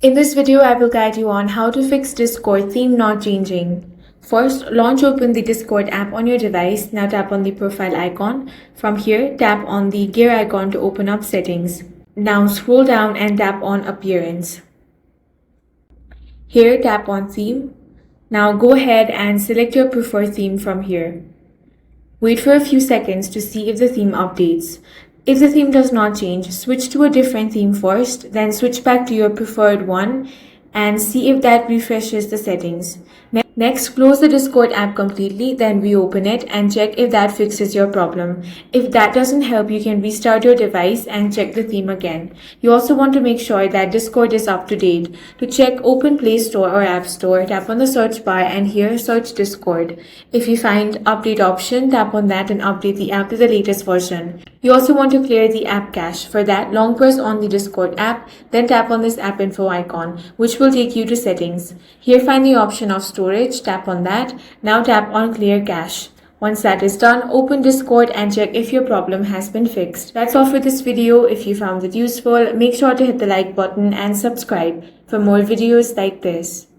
In this video, I will guide you on how to fix Discord theme not changing. First, launch open the Discord app on your device. Now tap on the profile icon. From here, tap on the gear icon to open up settings. Now scroll down and tap on appearance. Here, tap on theme. Now go ahead and select your preferred theme from here. Wait for a few seconds to see if the theme updates. If the theme does not change, switch to a different theme first, then switch back to your preferred one and see if that refreshes the settings. Next, close the Discord app completely, then reopen it and check if that fixes your problem. If that doesn't help, you can restart your device and check the theme again. You also want to make sure that Discord is up to date. To check, open Play Store or App Store, tap on the search bar and here search Discord. If you find update option, tap on that and update the app to the latest version. You also want to clear the app cache. For that, long press on the Discord app, then tap on this app info icon, which will take you to settings. Here find the option of storage, tap on that. Now tap on clear cache. Once that is done, open Discord and check if your problem has been fixed. That's all for this video. If you found it useful, make sure to hit the like button and subscribe for more videos like this.